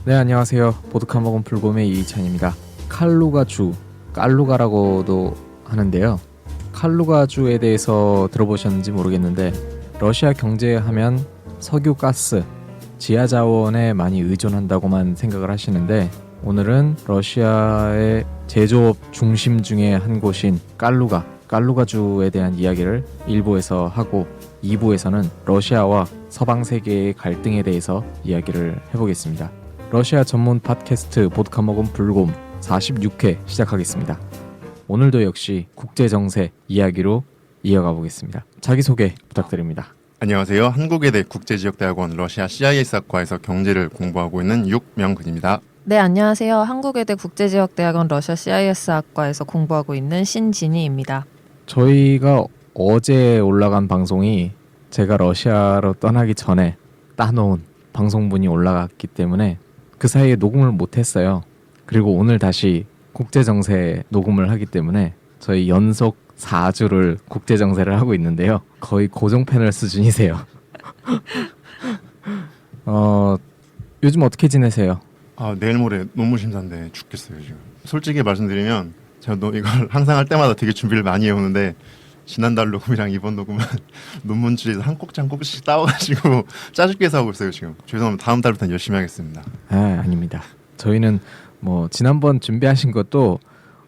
네, 안녕하세요. 보드카 먹은 불곰의 이희찬입니다. 칼루가주, 깔루가라고도 하는데요. 칼루가주에 대해서 들어보셨는지 모르겠는데 러시아 경제하면 석유, 가스, 지하 자원에 많이 의존한다고만 생각을 하시는데 오늘은 러시아의 제조업 중심 중에 한 곳인 깔루가주에 대한 이야기를 1부에서 하고 2부에서는 러시아와 서방 세계의 갈등에 대해서 이야기를 해보겠습니다. 러시아 전문 팟캐스트 보드카 먹은 불곰 46회 시작하겠습니다. 오늘도 역시 국제정세 이야기로 이어가 보겠습니다. 자기소개 부탁드립니다. 안녕하세요. 한국외대 국제지역대학원 러시아 CIS학과에서 경제를 공부하고 있는 육명근입니다. 네, 안녕하세요. 한국외대 국제지역대학원 러시아 CIS학과에서 공부하고 있는 신진희입니다. 저희가 어제 올라간 방송이 제가 러시아로 떠나기 전에 따놓은 방송분이 올라갔기 때문에 그 사이에 녹음을 못했어요. 그리고 오늘 다시 국제정세 녹음을 하기 때문에 저희 연속 4주를 국제정세를 하고 있는데요. 거의 고정 패널 수준이세요. 요즘 어떻게 지내세요? 내일 모레 논문 심사인데 죽겠어요 지금. 솔직히 말씀드리면 제가 이걸 항상 할 때마다 되게 준비를 많이 해오는데 지난달 녹음이랑 이번 녹음은 논문 줄에서 한 꼭지 한 꼭지씩 따와가지고 짜증깨서 하고 있어요 지금. 죄송합니다. 다음 달부터는 열심히 하겠습니다. 아닙니다. 저희는 지난번 준비하신 것도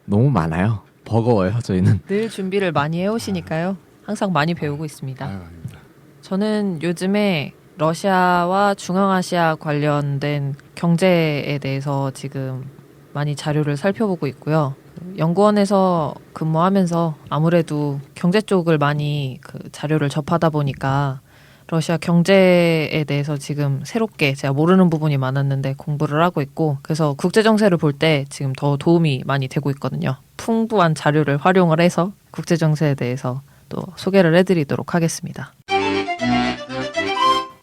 너무 많아요. 버거워요 저희는. 늘 준비를 많이 해오시니까요. 항상 많이 배우고 있습니다. 아닙니다. 저는 요즘에 러시아와 중앙아시아 관련된 경제에 대해서 지금 많이 자료를 살펴보고 있고요. 연구원에서 근무하면서 아무래도 경제 쪽을 많이 자료를 접하다 보니까 러시아 경제에 대해서 지금 새롭게 제가 모르는 부분이 많았는데 공부를 하고 있고, 그래서 국제정세를 볼 때 지금 더 도움이 많이 되고 있거든요. 풍부한 자료를 활용을 해서 국제정세에 대해서 또 소개를 해드리도록 하겠습니다.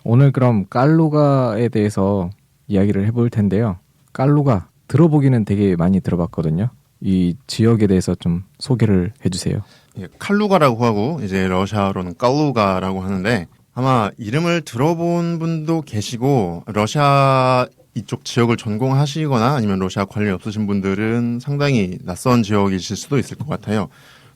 오늘 그럼 깔루가에 대해서 이야기를 해볼 텐데요. 깔루가 들어보기는 되게 많이 들어봤거든요. 이 지역에 대해서 좀 소개를 해주세요. 예, 칼루가라고 하고 이제 러시아로는 깔루가라고 하는데 아마 이름을 들어본 분도 계시고 러시아 이쪽 지역을 전공하시거나 아니면 러시아 관련 없으신 분들은 상당히 낯선 지역이실 수도 있을 것 같아요.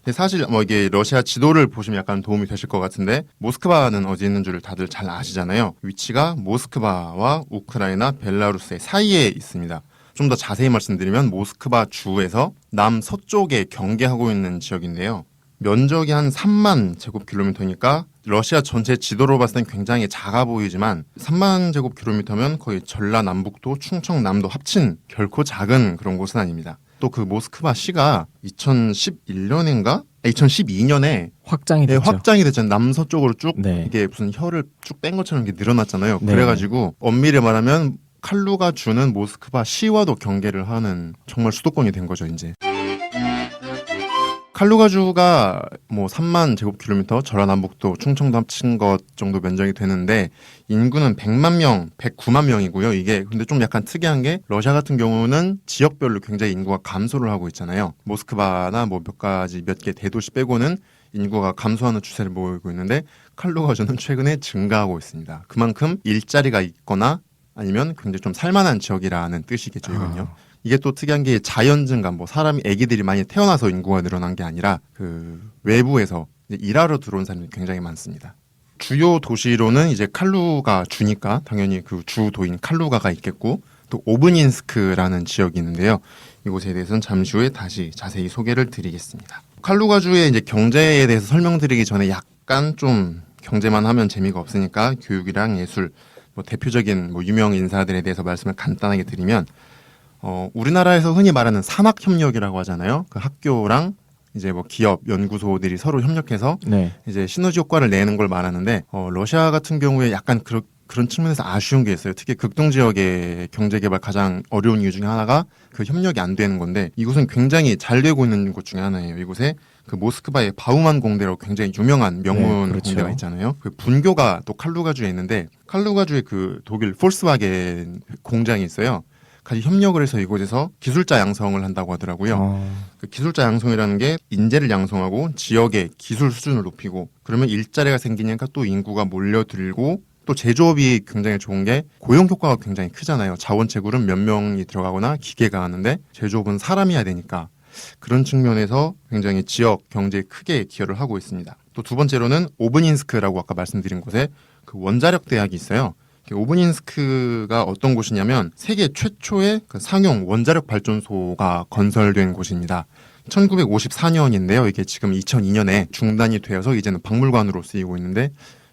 근데 사실 이게 러시아 지도를 보시면 약간 도움이 되실 것 같은데 모스크바는 어디 있는 줄 다들 잘 아시잖아요. 위치가 모스크바와 우크라이나, 벨라루스의 사이에 있습니다. 좀 더 자세히 말씀드리면 모스크바 주에서 남서쪽에 경계하고 있는 지역인데요. 면적이 한 3만 제곱킬로미터니까 러시아 전체 지도로 봤을 땐 굉장히 작아 보이지만 3만 제곱킬로미터면 거의 전라남북도, 충청남도 합친 결코 작은 그런 곳은 아닙니다. 또 그 모스크바 시가 2011년인가? 2012년에 확장이 됐죠. 확장이 됐잖아요. 남서쪽으로 쭉 네. 이게 무슨 혀를 쭉 뺀 것처럼 이렇게 늘어났잖아요. 네. 그래가지고 엄밀히 말하면 칼루가 주는 모스크바 시와도 경계를 하는 정말 수도권이 된 거죠, 이제. 칼루가주가 3만 제곱킬로미터, 전라남북도, 충청도 합친 것 정도 면적이 되는데 인구는 100만 명, 109만 명이고요. 이게 근데 좀 약간 특이한 게 러시아 같은 경우는 지역별로 굉장히 인구가 감소를 하고 있잖아요. 모스크바나 몇 개 대도시 빼고는 인구가 감소하는 추세를 보이고 있는데 칼루가주는 최근에 증가하고 있습니다. 그만큼 일자리가 있거나 아니면 굉장히 좀 살만한 지역이라는 뜻이겠죠, 이건요. 이게 또 특이한 게 자연 증가, 애기들이 많이 태어나서 인구가 늘어난 게 아니라 그 외부에서 일하러 들어온 사람이 굉장히 많습니다. 주요 도시로는 이제 칼루가 주니까 당연히 그 주도인 칼루가가 있겠고 또 오브닌스크라는 지역이 있는데요. 이곳에 대해서는 잠시 후에 다시 자세히 소개를 드리겠습니다. 칼루가주의 이제 경제에 대해서 설명드리기 전에 약간 좀 경제만 하면 재미가 없으니까 교육이랑 예술, 대표적인 유명 인사들에 대해서 말씀을 간단하게 드리면 우리나라에서 흔히 말하는 산학협력이라고 하잖아요. 그 학교랑 이제 기업, 연구소들이 서로 협력해서 네. 이제 시너지 효과를 내는 걸 말하는데 러시아 같은 경우에 약간 그런 측면에서 아쉬운 게 있어요. 특히 극동 지역의 경제 개발 가장 어려운 이유 중에 하나가 그 협력이 안 되는 건데 이곳은 굉장히 잘 되고 있는 곳 중에 하나예요. 이곳에 그 모스크바의 바우만 공대라고 굉장히 유명한 명문 네, 그렇죠. 공대가 있잖아요. 그 분교가 또 칼루가주에 있는데 칼루가주에 그 독일 폴스와겐 공장이 있어요. 같이 협력을 해서 이곳에서 기술자 양성을 한다고 하더라고요. 그 기술자 양성이라는 게 인재를 양성하고 지역의 기술 수준을 높이고 그러면 일자리가 생기니까 또 인구가 몰려들고 또 제조업이 굉장히 좋은 게 고용 효과가 굉장히 크잖아요. 자원채굴은 몇 명이 들어가거나 기계가 하는데 제조업은 사람이야 되니까 그런 측면에서 굉장히 지역 경제에 크게 기여를 하고 있습니다. 또 두 번째로는 오브닌스크라고 아까 말씀드린 곳에 그 원자력 대학이 있어요. 오브닌스크가 어떤 곳이냐면 세계 최초의 그 상용 원자력 발전소가 건설된 곳입니다. 1954년인데요. 이게 지금 2002년에 중단이 되어서 이제는 박물관으로 쓰이고 있는데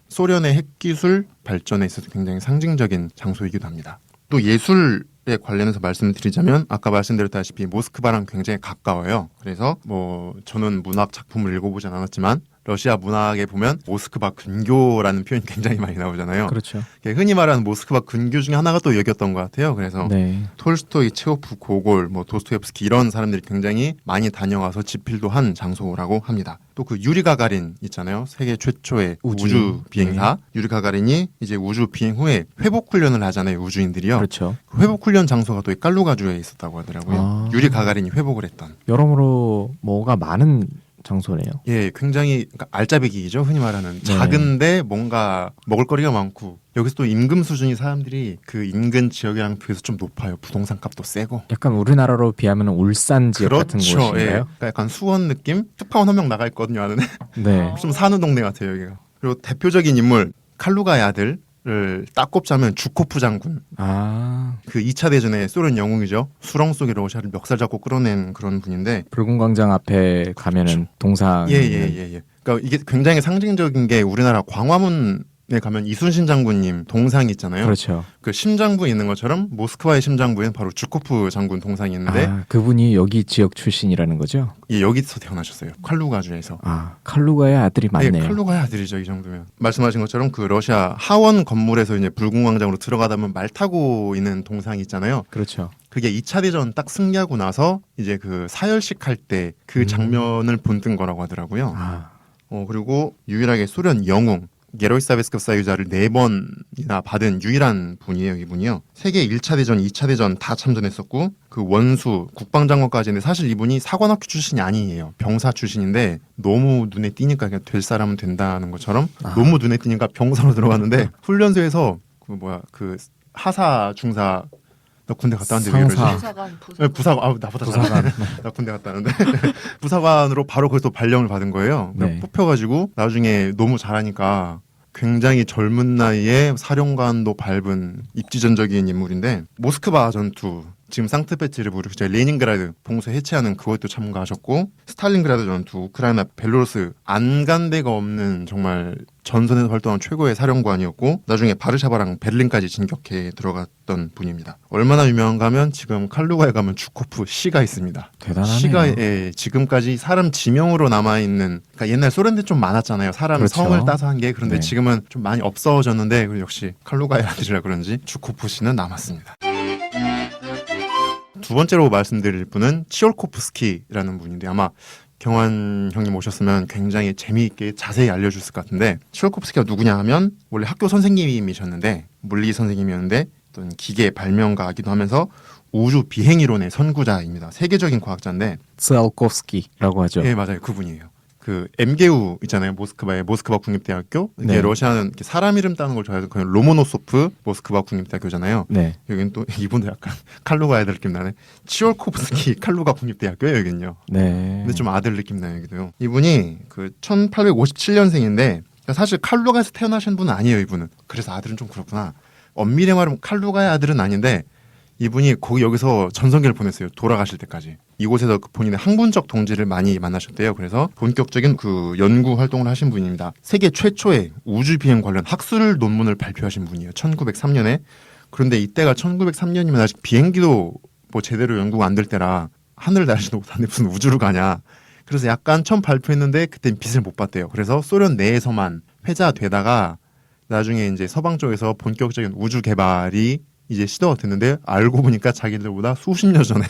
소련의 핵기술 발전에 있어서 굉장히 상징적인 장소이기도 합니다. 또 예술에 관련해서 말씀을 드리자면 아까 말씀드렸다시피 모스크바랑 굉장히 가까워요. 그래서 뭐 저는 문학 작품을 읽어보진 않았지만 러시아 문학에 보면 모스크바 근교라는 표현이 굉장히 많이 나오잖아요. 그렇죠. 흔히 말하는 모스크바 근교 중에 하나가 또 여기였던 것 같아요. 그래서 네. 톨스토이, 체호프, 고골, 뭐 도스토옙스키 이런 사람들이 굉장히 많이 다녀와서 집필도 한 장소라고 합니다. 또 그 유리 가가린 있잖아요. 세계 최초의 우주 비행사. 유리 가가린이 이제 우주 비행 후에 회복 훈련을 하잖아요. 우주인들이요. 그렇죠. 그 회복 훈련 장소가 또 이 깔루가주에 있었다고 하더라고요. 아. 유리 가가린이 회복을 했던. 여러모로 뭐가 많은 장소네요. 예, 굉장히 그러니까 알짜배기죠. 흔히 말하는 네. 작은데 뭔가 먹을거리가 많고 여기서 또 임금 수준이 사람들이 그 인근 지역이랑 비해서 좀 높아요. 부동산 값도 세고. 약간 우리나라로 비하면 울산 지역 같은 그렇죠. 곳인가요? 예. 그러니까 약간 수원 느낌? 특파원 한 명 나가 있거든요. 하는 네. 좀 사는 동네 같아요. 여기가. 그리고 대표적인 인물 칼루가의 아들을 딱 꼽자면 주코프 장군. 아, 그 2차 대전의 소련 영웅이죠. 수렁 속에 러시아를 멱살 잡고 끌어낸 그런 분인데 붉은 광장 앞에 가면은 동상. 예. 그러니까 이게 굉장히 상징적인 게 우리나라 광화문에 가면 이순신 장군님 동상이 있잖아요. 그렇죠. 그 심장부 있는 것처럼 모스크바의 심장부에는 바로 주코프 장군 동상이 있는데 아, 그분이 여기 지역 출신이라는 거죠? 예, 여기서 태어나셨어요. 칼루가주에서. 아, 칼루가의 아들이 맞네요. 네, 칼루가의 아들이죠. 이 정도면. 말씀하신 것처럼 그 러시아 하원 건물에서 이제 붉은 광장으로 들어가다 보면 말 타고 있는 동상이 있잖아요. 그렇죠. 그게 2차 대전 딱 승리하고 나서 이제 그 사열식 할 때 그 장면을 본뜬 거라고 하더라고요. 아, 그리고 유일하게 소련 영웅 게로이사베스급 사유자를 4번이나 받은 유일한 분이에요. 이분이요. 세계 1차 대전, 2차 대전 다 참전했었고 그 원수, 국방장관까지인데 사실 이분이 사관학교 출신이 아니에요. 병사 출신인데 너무 눈에 띄니까 그냥 될 사람은 된다는 것처럼 너무 눈에 띄니까 병사로 들어갔는데 훈련소에서 그 하사 중사 너 군대 갔다 왔는데 왜 이러지? 상사. 부사관, 네, 부사관, 나보다 부사관. 나 군대 갔다 왔는데 부사관으로 바로 거기서 발령을 받은 거예요. 네. 뽑혀가지고 나중에 너무 잘하니까 굉장히 젊은 나이에 사령관도 밟은 입지전적인 인물인데 모스크바 전투 지금 상트페테르부르크 레닌그라드 봉쇄 해체하는 그것도 참가하셨고 스탈린그라드 전투 우크라이나 벨로루스 안 간 데가 없는 정말 전선에서 활동한 최고의 사령관이었고 나중에 바르샤바랑 베를린까지 진격해 들어갔던 분입니다. 얼마나 유명한가 하면 지금 칼루가에 가면 주코프 시가 있습니다. 대단하네요. 시가 지금까지 사람 지명으로 남아있는 그러니까 옛날 소련 때 좀 많았잖아요. 사람 그렇죠. 성을 따서 한 게 그런데 네. 지금은 좀 많이 없어졌는데 역시 칼루가의 아들이라 그런지 주코프 시는 남았습니다. 두 번째로 말씀드릴 분은 치올코프스키라는 분인데 아마 경환 형님 오셨으면 굉장히 재미있게 자세히 알려줬을 것 같은데 치올코프스키가 누구냐 하면 원래 학교 선생님이셨는데 물리 선생님이었는데 어떤 기계 발명가이기도 하면서 우주 비행 이론의 선구자입니다. 세계적인 과학자인데 츠알코프스키라고 하죠. 예 맞아요 그분이에요. 그 MGU 있잖아요. 모스크바의 모스크바 국립대학교. 이게 네. 러시아는 이렇게 사람 이름 따는 걸 좋아해서 그냥 로모노소프 모스크바 국립대학교잖아요. 네. 여기는 또 이분도 약간 칼루가 아들 느낌 나네. 치올코프스키 칼루가 국립대학교예요 여기는요. 네. 근데 좀 아들 느낌 나요 여기도요. 이분이 그 1857년생인데 사실 칼루가에서 태어나신 분은 아니에요 이분은. 그래서 아들은 좀 그렇구나. 엄밀히 말하면 칼루가의 아들은 아닌데 이분이 여기서 전성기를 보냈어요. 돌아가실 때까지. 이곳에서 본인의 학문적 동지를 많이 만나셨대요. 그래서 본격적인 그 연구 활동을 하신 분입니다. 세계 최초의 우주 비행 관련 학술 논문을 발표하신 분이에요. 1903년에. 그런데 이때가 1903년이면 아직 비행기도 뭐 제대로 연구가 안 될 때라 하늘을 날지도 못하는데 무슨 우주를 가냐. 그래서 약간 처음 발표했는데 그땐 빛을 못 봤대요. 그래서 소련 내에서만 회자되다가 나중에 이제 서방 쪽에서 본격적인 우주 개발이 이제 시도가 됐는데 알고 보니까 자기들보다 수십 년 전에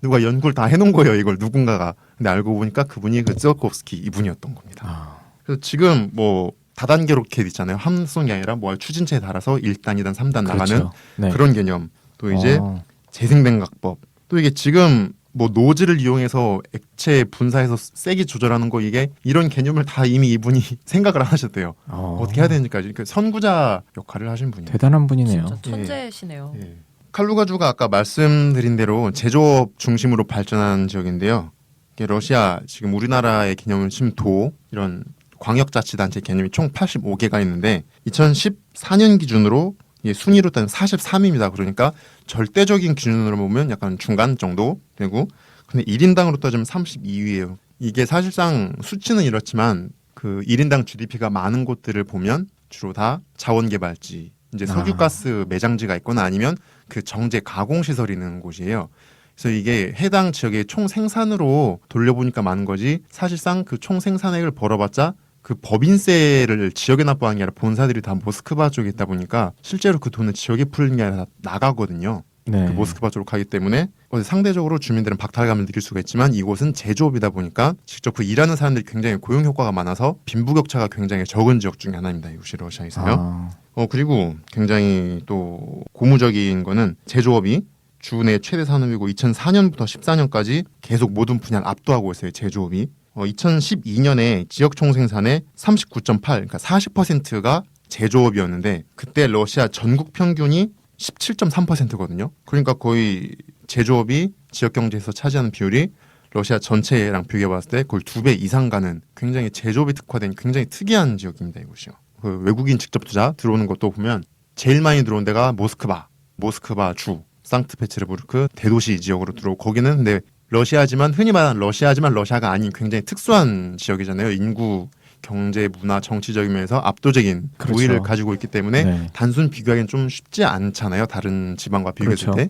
누가 연구를 다 해놓은 거예요. 이걸 누군가가. 근데 알고 보니까 그분이 그 츠알코프스키 이분이었던 겁니다. 아, 그래서 지금 뭐 다단계 로켓 있잖아요. 함성이 아니라 뭐 추진체에 달아서 1단, 2단, 3단 나가는 그렇죠. 네. 그런 개념. 또 이제 어, 재생된 각법. 또 이게 지금 뭐 노즐을 이용해서 액체 분사해서 세기 조절하는 거 이게 이런 개념을 다 이미 이분이 생각을 안 하셨대요. 어떻게 해야 되는지까지 그 선구자 역할을 하신 분이에요. 대단한 분이네요. 진짜 천재시네요. 예. 칼루가주가 아까 말씀드린 대로 제조업 중심으로 발전한 지역인데요. 이게 러시아 지금 우리나라의 개념을 치면 도 이런 광역자치단체 개념이 총 85개가 있는데 2014년 기준으로 순위로 따지면 43위입니다. 그러니까 절대적인 기준으로 보면 약간 중간 정도 되고 근데 1인당으로 따지면 32위예요. 이게 사실상 수치는 이렇지만 그 1인당 GDP가 많은 곳들을 보면 주로 다 자원개발지 이제 석유가스 매장지가 있거나 아니면 그 정제 가공시설이 있는 곳이에요. 그래서 이게 해당 지역의 총 생산으로 돌려보니까 많은 거지 사실상 그 총 생산액을 벌어봤자 그 법인세를 지역에 납부하는 게 아니라 본사들이 다 모스크바 쪽에 있다 보니까 실제로 그 돈을 지역에 풀리는 게 아니라 다 나가거든요. 네. 그 모스크바 쪽으로 가기 때문에 상대적으로 주민들은 박탈감을 느낄 수가 있지만 이곳은 제조업이다 보니까 직접 그 일하는 사람들이 굉장히 고용 효과가 많아서 빈부격차가 굉장히 적은 지역 중에 하나입니다. 이곳이 러시아에서요. 그리고 굉장히 또 고무적인 거는 제조업이 주 내 최대 산업이고 2004년부터 14년까지 계속 모든 분야를 압도하고 있어요. 제조업이. 2012년에 지역 총생산의 39.8, 그러니까 40%가 제조업이었는데 그때 러시아 전국 평균이 17.3%거든요. 그러니까 거의 제조업이 지역 경제에서 차지하는 비율이 러시아 전체랑 비교해봤을 때 거의 2배 이상 가는 굉장히 제조업이 특화된 굉장히 특이한 지역입니다. 이곳이요. 그 외국인 직접 투자 들어오는 것도 보면 제일 많이 들어온 데가 모스크바 주, 상트페테르부르크 대도시 지역으로 들어오고 거기는 근데 러시아지만 흔히 말하는 러시아가 아닌 굉장히 특수한 지역이잖아요. 인구, 경제, 문화, 정치적인 면에서 압도적인 그렇죠. 우위를 가지고 있기 때문에 네. 단순 비교하기는 좀 쉽지 않잖아요. 다른 지방과 비교했을 그렇죠. 때.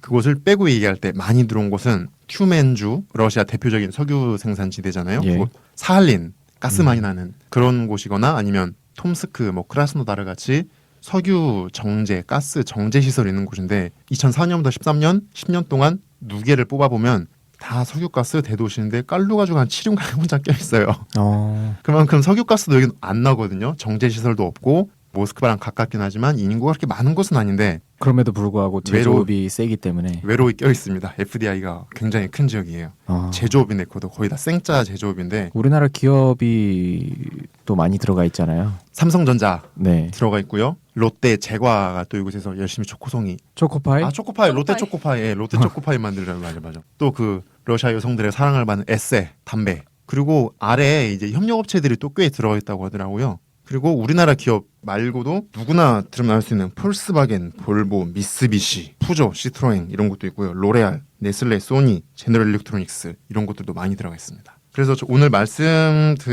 그곳을 빼고 얘기할 때 많이 들어온 곳은 튜멘주, 러시아 대표적인 석유 생산지대잖아요. 예. 그곳 사할린, 가스 많이 나는 그런 곳이거나 아니면 톰스크, 뭐 크라스노다르 같이 석유 정제, 가스 정제 시설이 있는 곳인데 2004년부터 13년, 10년 동안 누계를 뽑아보면 다 석유가스 대도시인데 깔루가지고 한 7륜가량 혼자 껴있어요. 그만큼 석유가스도 여기 안 나거든요. 정제시설도 없고 모스크바랑 가깝긴 하지만 인구가 그렇게 많은 곳은 아닌데 그럼에도 불구하고 제조업이 세기 때문에 외로이 껴있습니다. FDI가 굉장히 큰 지역이에요. 제조업인데 그것도 거의 다 생짜 제조업인데 우리나라 기업이 또 많이 들어가 있잖아요. 삼성전자 네. 들어가 있고요. 롯데 제과가 또 이곳에서 열심히 초코송이 초코파이? 초코파이 롯데 초코파이 롯데 초코파이 만들려고 맞아. 또 그 러시아 여성들의 사랑을 받는 에세 담배 그리고 아래에 이제 협력업체들이 또 꽤 들어가 있다고 하더라고요. 그리고 우리나라 기업 말고도 누구나 들으면 알 수 있는 폴스바겐, 볼보, 미쓰비시, 푸조, 시트로엔 이런 것도 있고요. 로레알, 네슬레, 소니, 제너럴 일렉트로닉스 이런 것들도 많이 들어가 있습니다. 그래서 오늘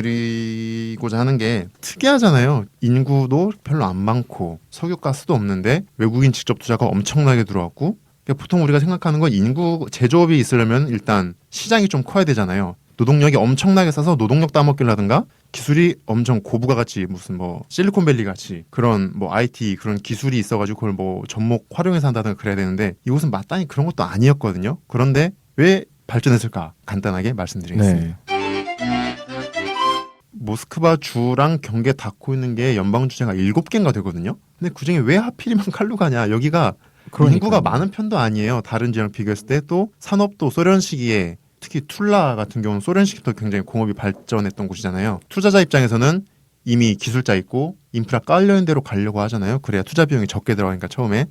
말씀드리고자 하는 게 특이하잖아요. 인구도 별로 안 많고 석유가스도 없는데 외국인 직접 투자가 엄청나게 들어왔고 그러니까 보통 우리가 생각하는 건 인구 제조업이 있으려면 일단 시장이 좀 커야 되잖아요. 노동력이 엄청나게 싸서 노동력 따먹기라든가 기술이 엄청 고부가 같이 무슨 뭐 실리콘밸리 같이 그런 뭐 IT 그런 기술이 있어가지고 그걸 뭐 접목 활용해서 한다든가 그래야 되는데 이곳은 마땅히 그런 것도 아니었거든요. 그런데 왜 발전했을까 간단하게 말씀드리겠습니다. 네. 모스크바 주랑 경계 닿고 있는 게 연방 주재가 7개인가 되거든요. 근데 그중에 왜 하필이면 칼루가냐. 여기가 그러니까요. 인구가 많은 편도 아니에요. 다른 지역랑 비교했을 때 또 산업도 소련 시기에 특히 툴라 같은 경우는 소련 시기부터 굉장히 공업이 발전했던 곳이잖아요. 투자자 입장에서는 이미 기술자 있고 인프라 깔려있는 대로 가려고 하잖아요. 그래야 투자 비용이 적게 들어가니까 처음에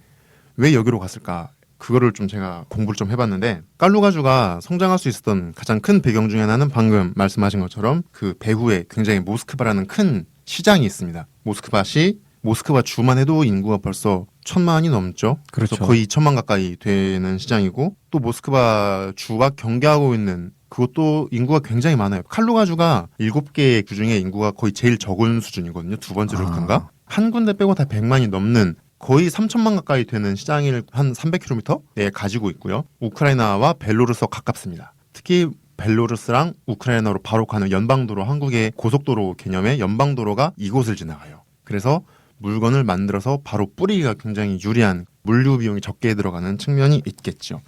왜 여기로 갔을까? 그거를 좀 제가 공부를 좀 해봤는데 깔루가주가 성장할 수 있었던 가장 큰 배경 중에 하나는 방금 말씀하신 것처럼 그 배후에 굉장히 모스크바라는 큰 시장이 있습니다. 모스크바 주만 해도 인구가 벌써 1,000만이 넘죠. 그래서 그렇죠. 거의 2,000만 가까이 되는 시장이고 또 모스크바 주와 경계하고 있는 그것도 인구가 굉장히 많아요. 칼루가주가 7개의 주 중에 인구가 거의 제일 적은 수준이거든요. 두 번째로 큰가? 한 군데 빼고 다 100만이 넘는 거의 3,000만 가까이 되는 시장을 한 300km에 가지고 있고요. 우크라이나와 벨로루스와 가깝습니다. 특히 벨로루스랑 우크라이나로 바로 가는 연방도로 한국의 고속도로 개념의 연방도로가 이곳을 지나가요. 그래서 물건을 만들어서 바로 뿌리기가 굉장히 유리한 물류 비용이 적게 들어가는 측면이 있겠죠.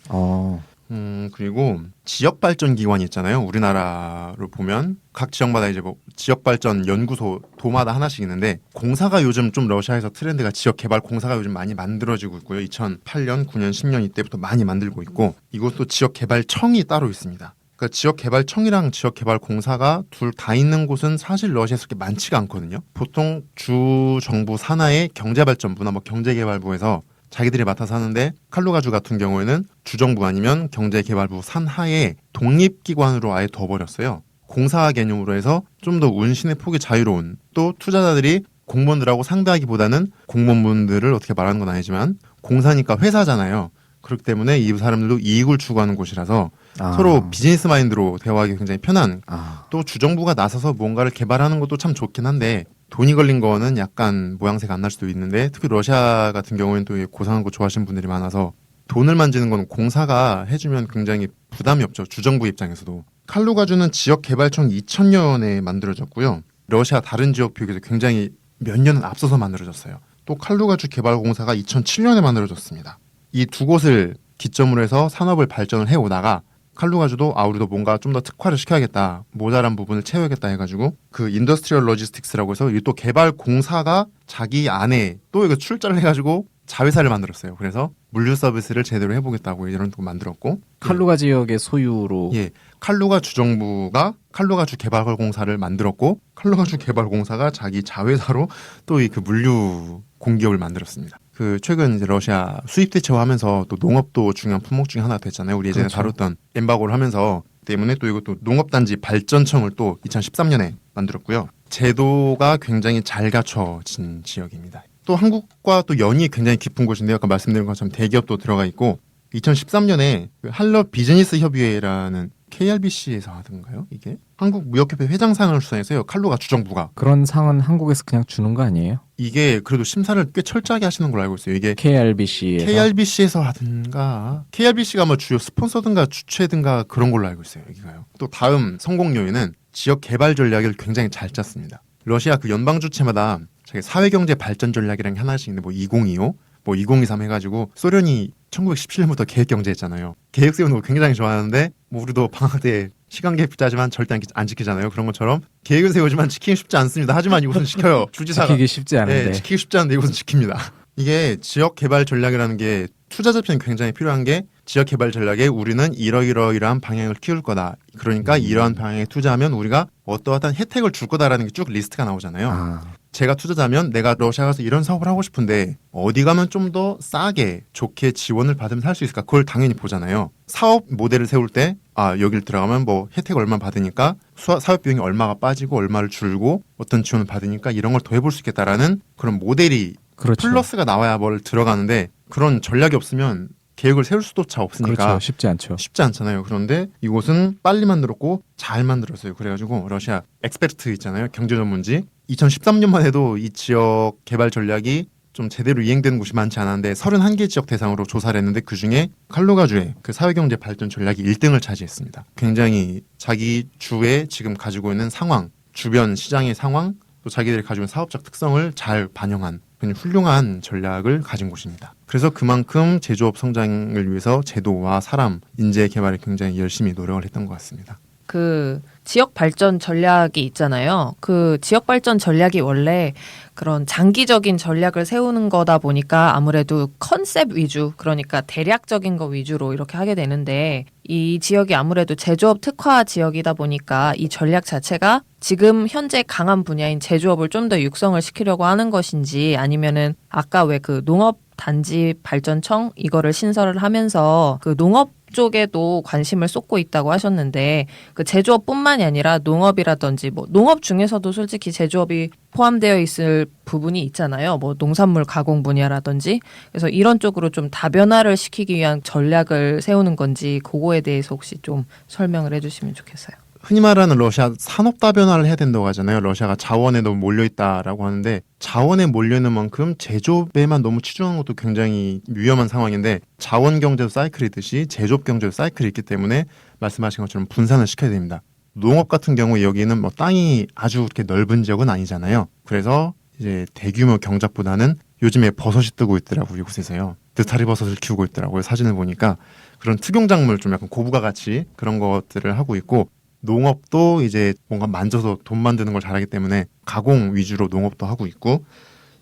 그리고 지역 발전 기관이 있잖아요. 우리나라로 보면 각 지역마다 이제 뭐 지역 발전 연구소 도마다 하나씩 있는데 공사가 요즘 좀 러시아에서 트렌드가 지역 개발 공사가 요즘 많이 만들어지고 있고요. 2008년, 9년, 10년 이때부터 많이 만들고 있고 이곳도 지역 개발청이 따로 있습니다. 그러니까 지역 개발청이랑 지역 개발 공사가 둘 다 있는 곳은 사실 러시아에서 그렇게 많지가 않거든요. 보통 주 정부 산하의 경제발전부나 뭐 경제개발부에서 자기들이 맡아서 하는데 칼루가주 같은 경우에는 주정부 아니면 경제개발부 산하의 독립기관으로 아예 둬버렸어요. 공사 개념으로 해서 좀 더 운신의 폭이 자유로운 또 투자자들이 공무원들하고 상대하기보다는 공무원분들을 어떻게 말하는 건 아니지만 공사니까 회사잖아요. 그렇기 때문에 이 사람들도 이익을 추구하는 곳이라서 서로 비즈니스 마인드로 대화하기 굉장히 편한 또 주정부가 나서서 뭔가를 개발하는 것도 참 좋긴 한데 돈이 걸린 거는 약간 모양새가 안 날 수도 있는데 특히 러시아 같은 경우에는 또 고상한 거 좋아하시는 분들이 많아서 돈을 만지는 건 공사가 해주면 굉장히 부담이 없죠. 주정부 입장에서도. 칼루가주는 지역개발청 2000년에 만들어졌고요. 러시아 다른 지역 비교해서 굉장히 몇 년은 앞서서 만들어졌어요. 또 칼루가주 개발공사가 2007년에 만들어졌습니다. 이 두 곳을 기점으로 해서 산업을 발전을 해오다가 칼루가주도 우리도 뭔가 좀 더 특화를 시켜야겠다. 모자란 부분을 채워야겠다 해가지고 그 인더스트리얼 로지스틱스라고 해서 이 또 개발 공사가 자기 안에 또 이거 출자를 해가지고 자회사를 만들었어요. 그래서 물류 서비스를 제대로 해보겠다고 이런 거 만들었고 칼루가 지역의 소유로 예, 칼루가 주정부가 칼루가주 개발공사를 만들었고 칼루가주 개발공사가 자기 자회사로 또 이 그 물류 공기업을 만들었습니다. 그 최근 이제 러시아 수입 대체화하면서 또 농업도 중요한 품목 중에 하나 됐잖아요. 우리 예전에 그렇죠. 다뤘던 엠바고를 하면서 때문에 또 이것도 농업단지 발전청을 또 2013년에 만들었고요. 제도가 굉장히 잘 갖춰진 지역입니다. 또 한국과 또 연이 굉장히 깊은 곳인데요. 아까 말씀드린 것처럼 대기업도 들어가 있고 2013년에 한러 비즈니스 협의회라는 KRBC에서 하던가요? 이게 한국무역협회 회장상을 수상했어요. 칼루가 주정부가. 그런 상은 한국에서 그냥 주는 거 아니에요? 이게 그래도 심사를 꽤 철저하게 하시는 걸로 알고 있어요. 이게 KRBC에서 하든가 KRBC가 뭐 주요 스폰서든가 주최든가 그런 걸로 알고 있어요. 여기가요. 또 다음 성공 요인은 지역 개발 전략을 굉장히 잘 짰습니다. 러시아 그 연방 주체마다 자기 사회경제 발전 전략이라는 게 하나씩 있는데 뭐 2025, 뭐 2023 해가지고 소련이 1917년부터 계획경제했잖아요. 계획 세우는 거 굉장히 좋아하는데 뭐 우리도 방학 때 시간 계획 짜지만 절대 안 지키잖아요. 그런 것처럼 계획은 세우지만 지키기 쉽지 않습니다. 하지만 이곳은 지켜요. 주지사가. 지키기 쉽지 않은데. 네, 지키기 쉽지 않은데 이곳은 지킵니다. 이게 지역 개발 전략이라는 게 투자자 입장에 굉장히 필요한 게 지역 개발 전략에 우리는 이러이러이러한 방향을 키울 거다. 그러니까 이러한 방향에 투자하면 우리가 어떠한 혜택을 줄 거다라는 게 쭉 리스트가 나오잖아요. 제가 투자자면 내가 러시아 가서 이런 사업을 하고 싶은데 어디 가면 좀 더 싸게 좋게 지원을 받으면 살 수 있을까? 그걸 당연히 보잖아요. 사업 모델을 세울 때 여길 들어가면 뭐 혜택 얼마 받으니까 사업 비용이 얼마가 빠지고 얼마를 줄고 어떤 지원을 받으니까 이런 걸 더 해볼 수 있겠다라는 그런 모델이 그렇죠. 플러스가 나와야 뭘 들어가는데 그런 전략이 없으면 계획을 세울 수도차 없으니까 그렇죠. 쉽지 않죠. 쉽지 않잖아요. 그런데 이곳은 빨리 만들었고 잘 만들었어요. 그래가지고 러시아 엑스퍼트 있잖아요. 경제 전문지 2013년만 해도 이 지역 개발 전략이 좀 제대로 이행되는 곳이 많지 않았는데 31개 지역 대상으로 조사를 했는데 그중에 칼루가주의 그 사회경제 발전 전략이 1등을 차지했습니다. 굉장히 자기 주에 지금 가지고 있는 상황, 주변 시장의 상황, 또 자기들이 가지고 있는 사업적 특성을 잘 반영한 굉장히 훌륭한 전략을 가진 곳입니다. 그래서 그만큼 제조업 성장을 위해서 제도와 사람, 인재 개발에 굉장히 열심히 노력을 했던 것 같습니다. 그 지역 발전 전략이 있잖아요. 그 지역 발전 전략이 원래 그런 장기적인 전략을 세우는 거다 보니까 아무래도 컨셉 위주, 그러니까 대략적인 거 위주로 이렇게 하게 되는데 이 지역이 아무래도 제조업 특화 지역이다 보니까 이 전략 자체가 지금 현재 강한 분야인 제조업을 좀 더 육성을 시키려고 하는 것인지 아니면은 아까 왜 그 농업 단지 발전청 이거를 신설을 하면서 그 농업 쪽에도 관심을 쏟고 있다고 하셨는데 그 제조업뿐만이 아니라 농업이라든지 뭐 농업 중에서도 솔직히 제조업이 포함되어 있을 부분이 있잖아요. 뭐 농산물 가공 분야라든지 그래서 이런 쪽으로 좀 다변화를 시키기 위한 전략을 세우는 건지 그거에 대해서 혹시 좀 설명을 해주시면 좋겠어요. 흔히 말하는 러시아 산업 다변화를 해야 된다고 하잖아요. 러시아가 자원에 너무 몰려있다라고 하는데 자원에 몰려있는 만큼 제조업에만 너무 치중한 것도 굉장히 위험한 상황인데 자원 경제도 사이클이듯이 제조업 경제도 사이클이 있기 때문에 말씀하신 것처럼 분산을 시켜야 됩니다. 농업 같은 경우 여기는 뭐 땅이 아주 그렇게 넓은 지역은 아니잖아요. 그래서 이제 대규모 경작보다는 요즘에 버섯이 뜨고 있더라고요. 이곳에서요. 느타리 버섯을 키우고 있더라고요. 사진을 보니까 그런 특용작물 좀 약간 고부가 같이 그런 것들을 하고 있고 농업도 이제 뭔가 만져서 돈 만드는 걸 잘하기 때문에 가공 위주로 농업도 하고 있고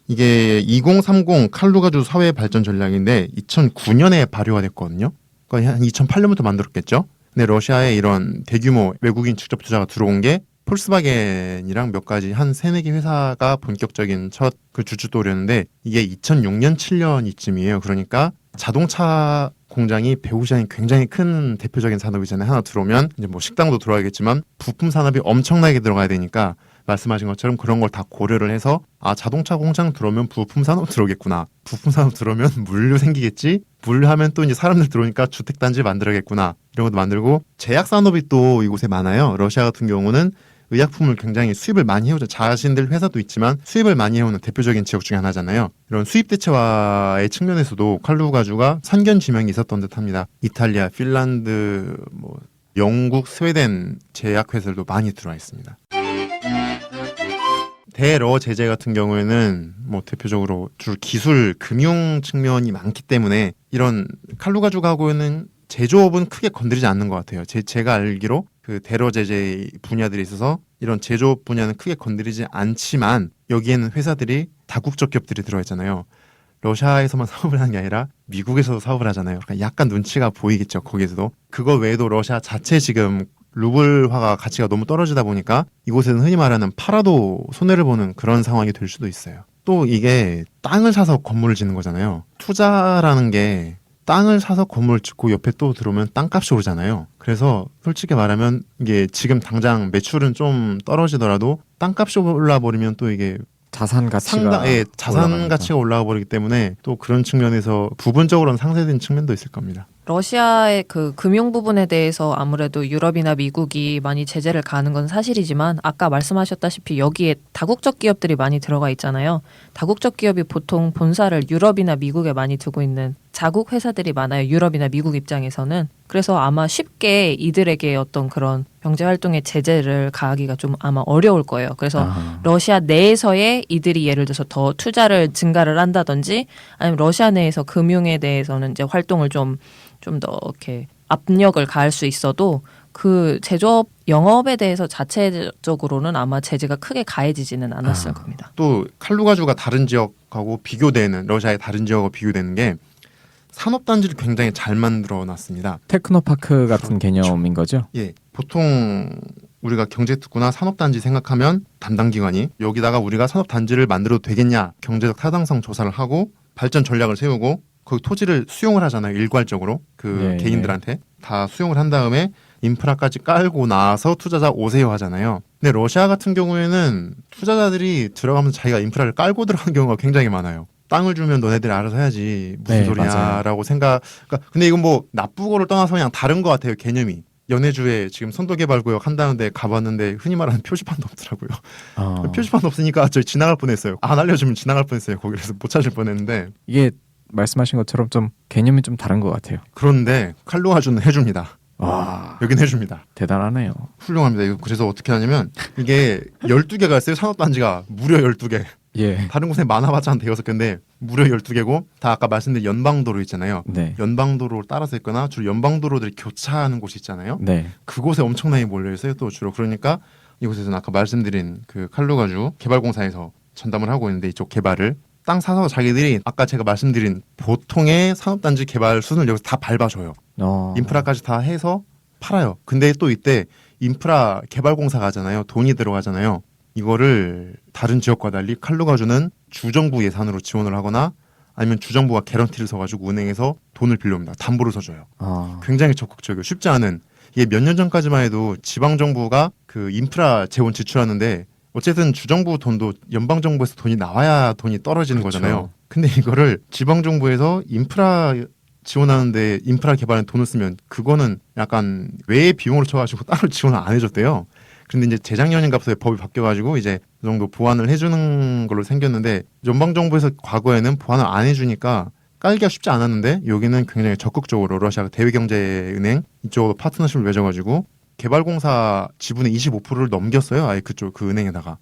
이게 2030 칼루가주 사회 발전 전략인데 2009년에 발효가 됐거든요. 그러니까 한 2008년부터 만들었겠죠. 근데 러시아에 이런 대규모 외국인 직접 투자가 들어온 게 폴스바겐이랑 몇 가지 한 3-4개 회사가 본격적인 첫 그 주주돌이었는데 이게 2006년 7년 이쯤이에요. 그러니까 자동차 공장이 배후시장이 굉장히 큰 대표적인 산업이잖아요. 하나 들어오면 이제 뭐 식당도 들어가겠지만 부품 산업이 엄청나게 들어가야 되니까 말씀하신 것처럼 그런 걸 다 고려를 해서 아 자동차 공장 들어오면 부품 산업 들어오겠구나. 부품 산업 들어오면 물류 생기겠지. 물류하면 또 이제 사람들 들어오니까 주택 단지 만들어야겠구나. 이런 것도 만들고 제약 산업이 또 이곳에 많아요. 러시아 같은 경우는 의약품을 굉장히 수입을 많이 해오죠. 자신들 회사도 있지만 수입을 많이 해오는 대표적인 지역 중에 하나잖아요. 이런 수입 대체화의 측면에서도 칼루가주가 선견 지명이 있었던 듯합니다. 이탈리아, 핀란드, 뭐 영국, 스웨덴 제약 회사들도 많이 들어와 있습니다. 대러 제재 같은 경우에는 뭐 대표적으로 주로 기술, 금융 측면이 많기 때문에 이런 칼루가주가 하고 있는 제조업은 크게 건드리지 않는 것 같아요. 제가 알기로 그 대러 제재 분야들에 있어서 이런 제조업 분야는 크게 건드리지 않지만 여기에는 회사들이 다국적 기업들이 들어가 있잖아요. 러시아에서만 사업을 하는 게 아니라 미국에서도 사업을 하잖아요. 그러니까 약간 눈치가 보이겠죠. 거기에서도. 그거 외에도 러시아 자체 지금 루블화가 가치가 너무 떨어지다 보니까 이곳에는 흔히 말하는 팔아도 손해를 보는 그런 상황이 될 수도 있어요. 또 이게 땅을 사서 건물을 짓는 거잖아요. 투자라는 게 땅을 사서 건물을 짓고 옆에 또 들어오면 땅값이 오르잖아요. 그래서 솔직히 말하면 이게 지금 당장 매출은 좀 떨어지더라도 땅값이 올라버리면 또 이게 자산 가치가 자산 올라가니까. 가치가 올라가 버리기 때문에 또 그런 측면에서 부분적으로는 상쇄된 측면도 있을 겁니다. 러시아의 그 금융 부분에 대해서 아무래도 유럽이나 미국이 많이 제재를 가하는 건 사실이지만 아까 말씀하셨다시피 여기에 다국적 기업들이 많이 들어가 있잖아요. 다국적 기업이 보통 본사를 유럽이나 미국에 많이 두고 있는 자국 회사들이 많아요. 유럽이나 미국 입장에서는. 그래서 아마 쉽게 이들에게 어떤 그런 경제 활동의 제재를 가하기가 좀 아마 어려울 거예요. 그래서 러시아 내에서의 이들이 예를 들어서 더 투자를 증가를 한다든지 아니면 러시아 내에서 금융에 대해서는 이제 활동을 좀 더 이렇게 압력을 가할 수 있어도 그 제조업 영업에 대해서 자체적으로는 아마 제재가 크게 가해지지는 않았을 겁니다. 또 칼루가주가 다른 지역하고 비교되는 러시아의 다른 지역하고 비교되는 게 산업단지를 굉장히 잘 만들어 놨습니다. 테크노파크 같은 개념인 거죠? 예, 보통 우리가 경제특구나 산업단지 생각하면 담당기관이 여기다가 우리가 산업단지를 만들어도 되겠냐 경제적 타당성 조사를 하고 발전 전략을 세우고 거기 토지를 수용을 하잖아요. 일괄적으로 그 개인들한테 다 수용을 한 다음에 인프라까지 깔고 나서 투자자 오세요 하잖아요. 근데 러시아 같은 경우에는 투자자들이 들어가면서 자기가 인프라를 깔고 들어가는 경우가 굉장히 많아요. 땅을 주면 너네들이 알아서 해야지 무슨 소리냐라고 생각. 그러니까 근데 이건 뭐 나쁘고를 떠나서 그냥 다른 것 같아요. 개념이. 연해주에 지금 선도개발구역 한다는데 가봤는데 흔히 말하는 표지판도 없더라고요. 표지판도 없으니까 저 지나갈 뻔했어요. 안 알려주면 지나갈 뻔했어요. 거기서 못 찾을 뻔했는데. 이게 말씀하신 것처럼 좀 개념이 좀 다른 것 같아요. 그런데 칼루가주는 해줍니다. 와, 여긴 해줍니다. 대단하네요. 훌륭합니다. 이거 그래서 어떻게 하냐면 이게 12개가 있어요. 산업단지가 무려 12개. 예. 다른 곳에 많아봤자 한 5개인데 무려 12개고 다 아까 말씀드린 연방도로 있잖아요. 네. 연방도로를 따라서 있거나 주로 연방도로들이 교차하는 곳이 있잖아요. 네. 그곳에 엄청나게 몰려있어요. 또 주로 그러니까 이곳에서는 아까 말씀드린 그 칼루가주 개발공사에서 전담을 하고 있는데 이쪽 개발을 땅 사서 자기들이 아까 제가 말씀드린 보통의 산업단지 개발 수준을 여기서 다 밟아줘요. 인프라까지 다 해서 팔아요. 근데 또 이때 인프라 개발공사가 하잖아요. 돈이 들어가잖아요. 이거를 다른 지역과 달리 칼루가주는 주정부 예산으로 지원을 하거나 아니면 주정부가 개런티를 서가지고 은행에서 돈을 빌려옵니다. 담보를 서줘요. 굉장히 적극적이에요. 쉽지 않은. 이게 몇 년 전까지만 해도 지방정부가 그 인프라 재원 지출하는데 어쨌든 주정부 돈도 연방정부에서 돈이 나와야 돈이 떨어지는 거잖아요. 근데 이거를 지방정부에서 인프라 지원하는데 인프라 개발에 돈을 쓰면 그거는 약간 외의 비용으로 쳐가지고 따로 지원을 안 해줬대요. 근데 이제 재작년인가부터 법이 바뀌어가지고 이제 그 정도 보완을 해주는 걸로 생겼는데 연방정부에서 과거에는 보완을 안 해주니까 깔기가 쉽지 않았는데 여기는 굉장히 적극적으로 러시아가 대외경제은행 이쪽으로 파트너십을 맺어가지고 개발공사 지분의 25%를 넘겼어요. 아예 그쪽 그 은행에다가.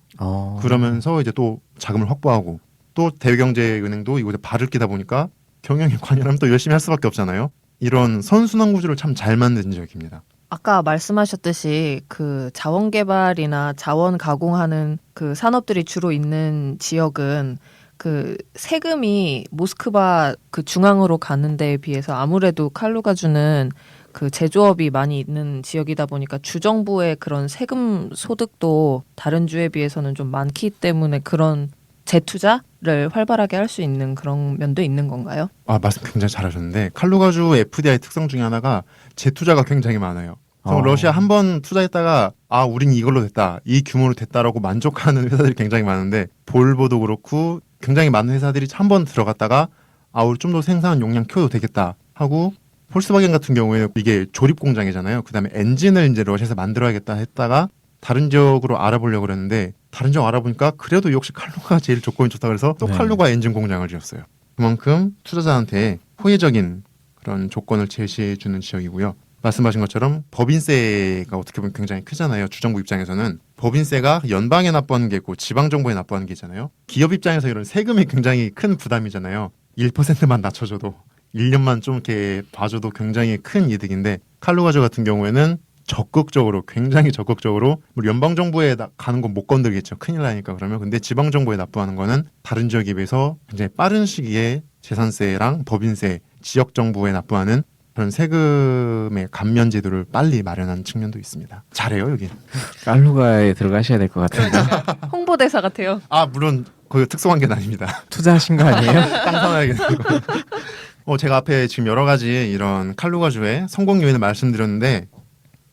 그러면서 이제 또 자금을 확보하고 또 대외경제은행도 이곳에 발을 끼다 보니까 경영에 관여하면 또 열심히 할 수밖에 없잖아요. 이런 선순환 구조를 참 잘 만든 지역입니다. 아까 말씀하셨듯이 그 자원 개발이나 자원 가공하는 그 산업들이 주로 있는 지역은 그 세금이 모스크바 그 중앙으로 가는 데에 비해서 아무래도 칼루가주는 그 제조업이 많이 있는 지역이다 보니까 주정부의 그런 세금 소득도 다른 주에 비해서는 좀 많기 때문에 그런 재투자를 활발하게 할 수 있는 그런 면도 있는 건가요? 말씀 굉장히 잘하셨는데 칼루가주 FDI 특성 중에 하나가 재투자가 굉장히 많아요. 그래서 러시아 한 번 투자했다가 우린 이걸로 됐다, 이 규모로 됐다라고 만족하는 회사들이 굉장히 많은데 볼보도 그렇고 굉장히 많은 회사들이 한 번 들어갔다가 우리 좀 더 생산 용량 키워도 되겠다 하고 폴스바겐 같은 경우에는 이게 조립 공장이잖아요. 그다음에 엔진을 이제 러시아에서 만들어야겠다 했다가 다른 지역으로 알아보려고 그랬는데 다른 지역 알아보니까 그래도 역시 칼루가 제일 조건이 좋다 그래서 또 네. 칼루가 엔진 공장을 지었어요. 그만큼 투자자한테 호의적인 그런 조건을 제시해 주는 지역이고요. 말씀하신 것처럼 법인세가 어떻게 보면 굉장히 크잖아요. 주정부 입장에서는 법인세가 연방에 납부하는 게 있고 지방 정부에 납부하는 게 있잖아요. 기업 입장에서 이런 세금이 굉장히 큰 부담이잖아요. 1%만 낮춰줘도 1년만 좀 이렇게 봐줘도 굉장히 큰 이득인데 칼루가주 같은 경우에는 적극적으로 굉장히 적극적으로 우리 연방 정부에 가는 건 못 건들겠죠. 큰일 나니까 그러면. 근데 지방 정부에 납부하는 거는 다른 지역에 비해서 굉장히 빠른 시기에 재산세랑 법인세, 지역 정부에 납부하는 그런 세금의 감면 제도를 빨리 마련한 측면도 있습니다. 잘해요 여기. 칼루가에 들어가셔야 될 것 같은데. 홍보대사 같아요. 물론 거기 특수관계는 아닙니다. 투자하신 거 아니에요? 땅 사놔야겠는 거. 제가 앞에 지금 여러 가지 이런 칼루가주의 성공 요인을 말씀드렸는데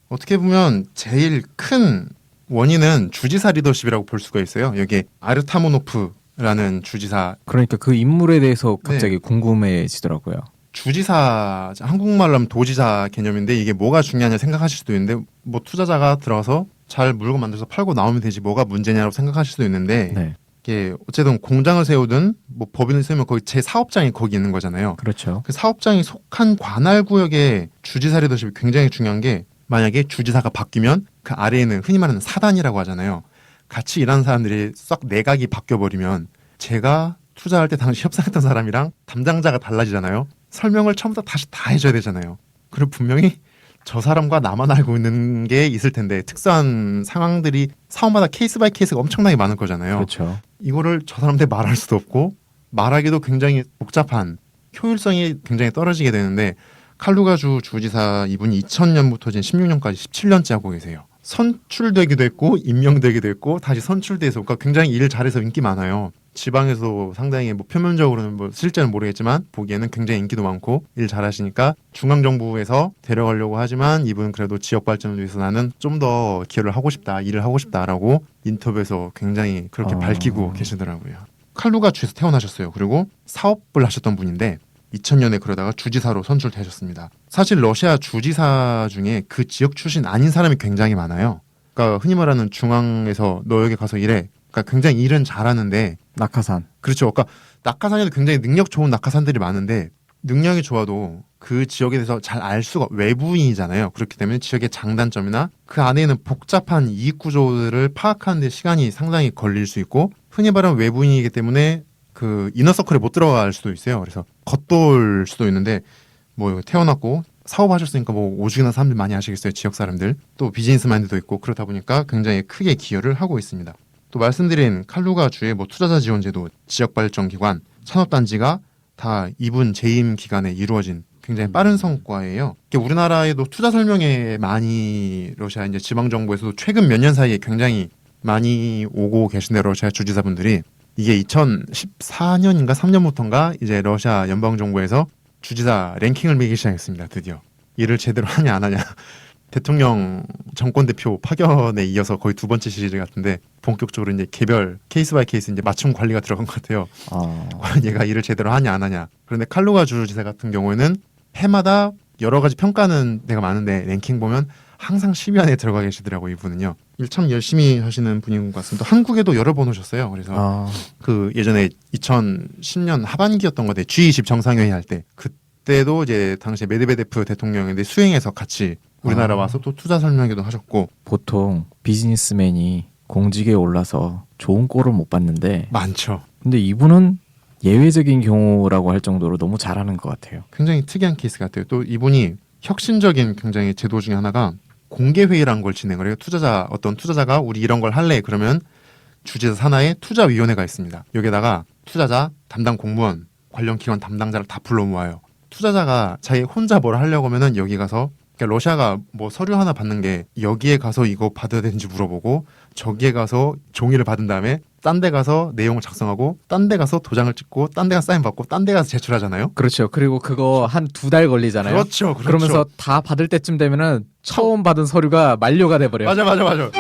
어떻게 보면 제일 큰 원인은 주지사 리더십이라고 볼 수가 있어요. 여기 아르타모노프라는 주지사. 그러니까 그 인물에 대해서 갑자기 궁금해지더라고요. 주지사, 한국말로 하면 도지사 개념인데 이게 뭐가 중요하냐 생각하실 수도 있는데 뭐 투자자가 들어가서 잘 물건 만들어서 팔고 나오면 되지 뭐가 문제냐고 생각하실 수도 있는데 네, 이게 어쨌든 공장을 세우든 뭐 법인을 세우면 거기 제 사업장이 거기 있는 거잖아요. 그렇죠. 그 사업장이 속한 관할 구역의 주지사 리더십이 굉장히 중요한 게 만약에 주지사가 바뀌면 그 아래에는 흔히 말하는 사단이라고 하잖아요. 같이 일하는 사람들이 싹 내각이 바뀌어버리면 제가 투자할 때 당시 협상했던 사람이랑 담당자가 달라지잖아요. 설명을 처음부터 다시 다 해줘야 되잖아요. 그리고 분명히 저 사람과 나만 알고 있는 게 있을 텐데 특수한 상황들이 사업마다 케이스 바이 케이스가 엄청나게 많을 거잖아요. 그렇죠. 이거를 저 사람한테 말할 수도 없고 말하기도 굉장히 복잡한 효율성이 굉장히 떨어지게 되는데 칼루가주 주지사 이분이 2000년부터 지금 16년까지 17년째 하고 계세요. 선출되기도 했고 임명되기도 했고 다시 선출돼서 그러니까 굉장히 일 잘해서 인기 많아요. 지방에서 상당히 뭐 표면적으로는 뭐 실제는 모르겠지만 보기에는 굉장히 인기도 많고 일 잘하시니까 중앙정부에서 데려가려고 하지만 이분은 그래도 지역 발전을 위해서 나는 좀 더 기여를 하고 싶다, 일을 하고 싶다라고 인터뷰에서 굉장히 그렇게 밝히고 계시더라고요. 칼루가주에서 태어나셨어요. 그리고 사업을 하셨던 분인데 2000년에 그러다가 주지사로 선출되셨습니다. 사실 러시아 주지사 중에 그 지역 출신 아닌 사람이 굉장히 많아요. 그러니까 흔히 말하는 중앙에서 너 여기 가서 일해. 그러니까 굉장히 일은 잘하는데 낙하산. 그렇죠. 그러니까 낙하산에도 굉장히 능력 좋은 낙하산들이 많은데 능력이 좋아도 그 지역에 대해서 잘 알 수가 외부인이잖아요. 그렇기 때문에 지역의 장단점이나 그 안에 있는 복잡한 이익 구조들을 파악하는 데 시간이 상당히 걸릴 수 있고 흔히 말하는 외부인이기 때문에 그 이너서클에 못 들어갈 수도 있어요. 그래서 겉돌 수도 있는데 뭐 태어났고 사업하셨으니까 뭐 오죽이나 사람들 많이 아시겠어요. 지역 사람들. 또 비즈니스 마인드도 있고 그러다 보니까 굉장히 크게 기여를 하고 있습니다. 또 말씀드린 칼루가주의 뭐 투자자 지원제도, 지역발전기관, 산업단지가 다 이분 재임 기간에 이루어진 굉장히 빠른 성과예요. 우리나라에도 투자 설명회 많이 러시아 이제 지방 정부에서도 최근 몇 년 사이에 굉장히 많이 오고 계신데 러시아 주지사분들이 이게 2014년인가 3년부터인가 이제 러시아 연방 정부에서 주지사 랭킹을 매기 시작했습니다. 드디어 일을 제대로 하냐 안 하냐. 대통령 정권 대표 파견에 이어서 거의 두 번째 시리즈 같은데 본격적으로 이제 개별 케이스 바이 케이스 이제 맞춤 관리가 들어간 것 같아요. 과연 얘가 일을 제대로 하냐 안 하냐. 그런데 칼루가주 지사 같은 경우에는 해마다 여러 가지 평가는 데가 많은데 랭킹 보면 항상 10위 안에 들어가 계시더라고요. 이분은요. 일 참 열심히 하시는 분인 것 같습니다. 한국에도 여러 번 오셨어요. 그래서 그 예전에 2010년 하반기였던 것 같아요. G20 정상회의 할 때 그때도 이제 당시에 메드베데프 대통령인데 수행해서 같이 우리나라 와서 또 투자 설명회도 하셨고. 보통 비즈니스맨이 공직에 올라서 좋은 꼴을 못 봤는데 많죠. 근데 이분은 예외적인 경우라고 할 정도로 너무 잘하는 것 같아요. 굉장히 특이한 케이스 같아요. 또 이분이 혁신적인 굉장히 제도 중에 하나가 공개회의라는 걸 진행을 해요. 어떤 투자자가 우리 이런 걸 할래 그러면 주지사 산하에 투자위원회가 있습니다. 여기에다가 투자자, 담당 공무원, 관련 기관 담당자를 다 불러 모아요. 투자자가 자기 혼자 뭘 하려고 하면은 여기 가서, 그러니까 러시아가 뭐 서류 하나 받는 게 여기에 가서 이거 받아야 되는지 물어보고 저기에 가서 종이를 받은 다음에 딴 데 가서 내용을 작성하고 딴 데 가서 도장을 찍고 딴 데 가서 사인 받고 딴 데 가서 제출하잖아요. 그렇죠. 그리고 그거 한 2달 걸리잖아요. 그렇죠. 그러면서 다 받을 때쯤 되면은 처음 받은 서류가 만료가 돼버려요. 맞아.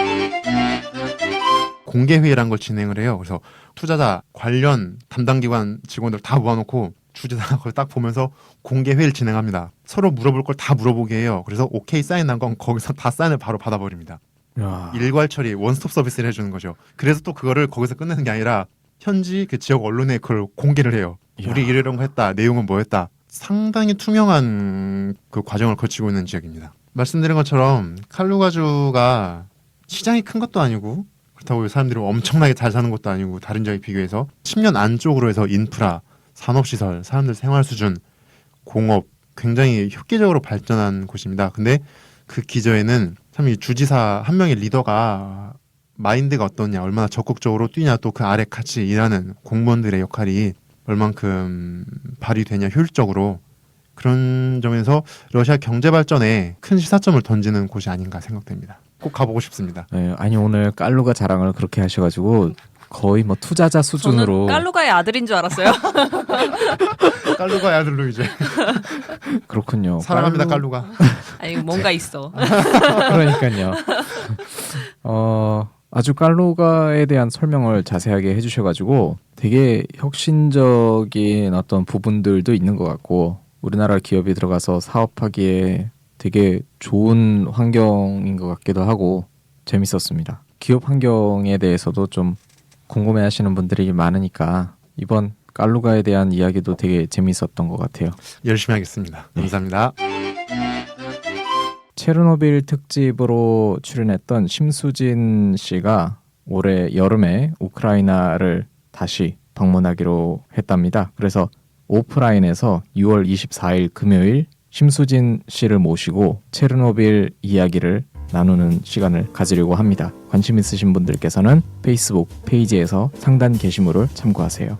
공개회의라는 걸 진행을 해요. 그래서 투자자, 관련 담당기관 직원들 다 모아놓고 주지사가 그걸 딱 보면서 공개회의를 진행합니다. 서로 물어볼 걸 다 물어보게 해요. 그래서 오케이 사인한 건 거기서 다 사인을 바로 받아버립니다. 야. 일괄 처리, 원스톱 서비스를 해주는 거죠. 그래서 또 그거를 거기서 끝내는 게 아니라 현지 그 지역 언론에 그걸 공개를 해요. 우리 이런 거 했다. 내용은 뭐였다. 상당히 투명한 그 과정을 거치고 있는 지역입니다. 말씀드린 것처럼 칼루가주가 시장이 큰 것도 아니고 그렇다고 사람들이 엄청나게 잘 사는 것도 아니고 다른 지역에 비교해서 10년 안쪽으로 해서 인프라, 산업시설, 사람들 생활 수준, 공업 굉장히 획기적으로 발전한 곳입니다. 근데 그 기저에는 참 이 주지사 한 명의 리더가 마인드가 어떠냐, 얼마나 적극적으로 뛰냐, 또 그 아래 같이 일하는 공무원들의 역할이 얼만큼 발휘되냐 효율적으로, 그런 점에서 러시아 경제 발전에 큰 시사점을 던지는 곳이 아닌가 생각됩니다. 꼭 가보고 싶습니다. 네, 아니 오늘 깔루가 자랑을 그렇게 하셔가지고 거의 뭐 투자자 수준으로. 저는 깔루가의 아들인 줄 알았어요. 깔루가의 아들로 이제 그렇군요. 사랑합니다 깔루가. 아니 뭔가 있어. 그러니까요. 아주 깔루가에 대한 설명을 자세하게 해주셔가지고 되게 혁신적인 어떤 부분들도 있는 것 같고 우리나라 기업이 들어가서 사업하기에 되게 좋은 환경인 것 같기도 하고 재밌었습니다. 기업 환경에 대해서도 좀 궁금해하시는 분들이 많으니까 이번 깔루가에 대한 이야기도 되게 재밌었던 것 같아요. 열심히 하겠습니다. 감사합니다. 체르노빌 특집으로 출연했던 심수진 씨가 올해 여름에 우크라이나를 다시 방문하기로 했답니다. 그래서 오프라인에서 6월 24일 금요일 심수진 씨를 모시고 체르노빌 이야기를 나누는 시간을 가지려고 합니다. 관심 있으신 분들께서는 페이스북 페이지에서 상단 게시물을 참고하세요.